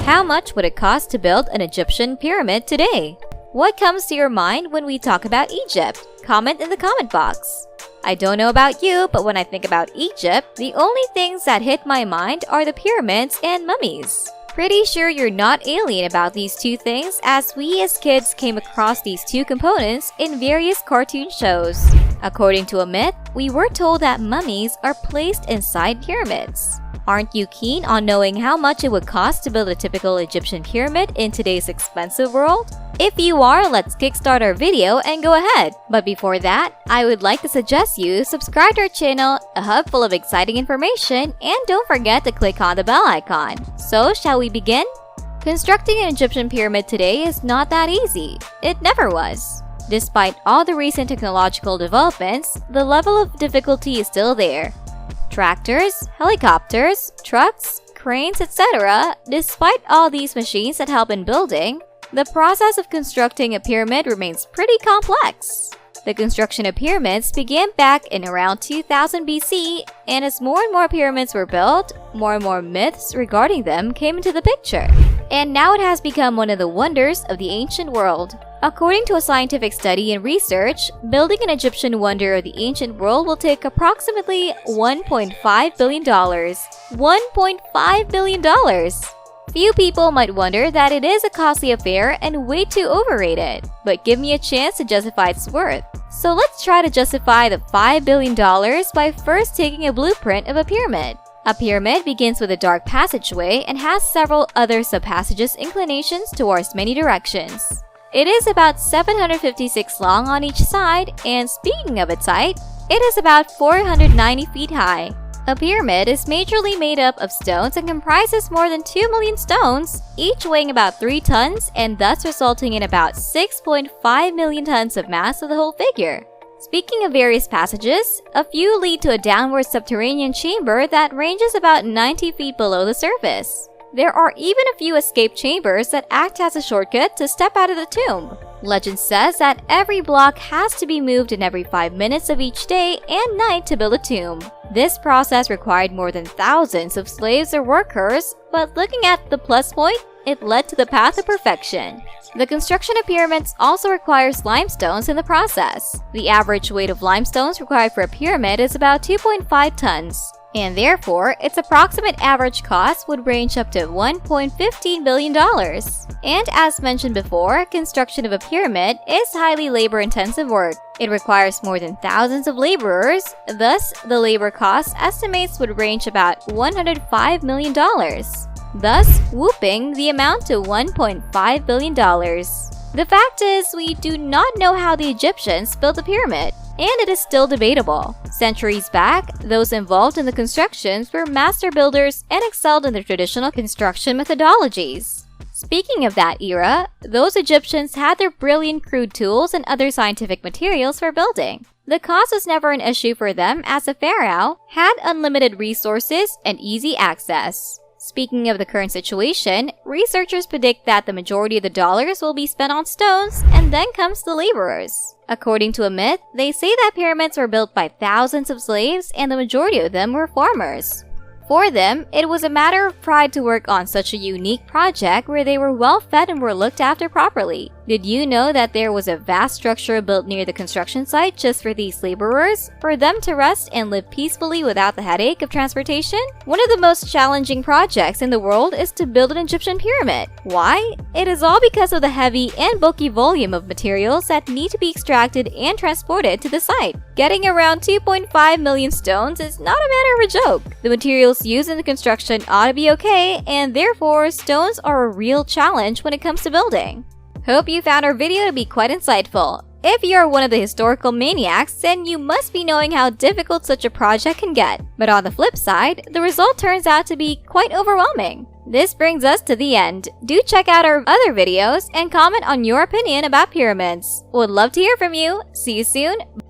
How much would it cost to build an Egyptian pyramid today? What comes to your mind when we talk about Egypt? Comment in the comment box. I don't know about you, but when I think about Egypt, the only things that hit my mind are the pyramids and mummies. Pretty sure you're not alien about these two things, as we as kids came across these two components in various cartoon shows. According to a myth, we were told that mummies are placed inside pyramids. Aren't you keen on knowing how much it would cost to build a typical Egyptian pyramid in today's expensive world? If you are, let's kickstart our video and go ahead. But before that, I would like to suggest you subscribe to our channel, a hub full of exciting information, and don't forget to click on the bell icon. So, shall we begin? Constructing an Egyptian pyramid today is not that easy. It never was. Despite all the recent technological developments, the level of difficulty is still there. Tractors, helicopters, trucks, cranes, etc. Despite all these machines that help in building, the process of constructing a pyramid remains pretty complex. The construction of pyramids began back in around 2000 BC, and as more and more pyramids were built, more and more myths regarding them came into the picture. And now it has become one of the wonders of the ancient world. According to a scientific study and research, building an Egyptian wonder of the ancient world will take approximately $1.5 billion. $1.5 billion! Few people might wonder that it is a costly affair and way too overrated, but give me a chance to justify its worth. So let's try to justify the $5 billion by first taking a blueprint of a pyramid. A pyramid begins with a dark passageway and has several other sub-passages inclinations towards many directions. It is about 756 long on each side, and speaking of its height, it is about 490 feet high. A pyramid is majorly made up of stones and comprises more than 2 million stones, each weighing about 3 tons and thus resulting in about 6.5 million tons of mass of the whole figure. Speaking of various passages, a few lead to a downward subterranean chamber that ranges about 90 feet below the surface. There are even a few escape chambers that act as a shortcut to step out of the tomb. Legend says that every block has to be moved in every 5 minutes of each day and night to build a tomb. This process required more than thousands of slaves or workers, but looking at the plus point, it led to the path of perfection. The construction of pyramids also requires limestones in the process. The average weight of limestones required for a pyramid is about 2.5 tons. And therefore, its approximate average cost would range up to $1.15 billion. And as mentioned before, construction of a pyramid is highly labor-intensive work. It requires more than thousands of laborers, thus the labor cost estimates would range about $105 million, thus whooping the amount to $1.5 billion. The fact is, we do not know how the Egyptians built the pyramid, and it is still debatable. Centuries back, those involved in the constructions were master builders and excelled in the traditional construction methodologies. Speaking of that era, those Egyptians had their brilliant crude tools and other scientific materials for building. The cost was never an issue for them as the pharaoh had unlimited resources and easy access. Speaking of the current situation, researchers predict that the majority of the dollars will be spent on stones, and then comes the laborers. According to a myth, they say that pyramids were built by thousands of slaves and the majority of them were farmers. For them, it was a matter of pride to work on such a unique project where they were well fed and were looked after properly. Did you know that there was a vast structure built near the construction site just for these laborers, for them to rest and live peacefully without the headache of transportation? One of the most challenging projects in the world is to build an Egyptian pyramid. Why? It is all because of the heavy and bulky volume of materials that need to be extracted and transported to the site. Getting around 2.5 million stones is not a matter of a joke. The materials used in the construction ought to be okay, and therefore stones are a real challenge when it comes to building. Hope you found our video to be quite insightful. If you are one of the historical maniacs, then you must be knowing how difficult such a project can get. But on the flip side, the result turns out to be quite overwhelming. This brings us to the end. Do check out our other videos and comment on your opinion about pyramids. Would love to hear from you. See you soon.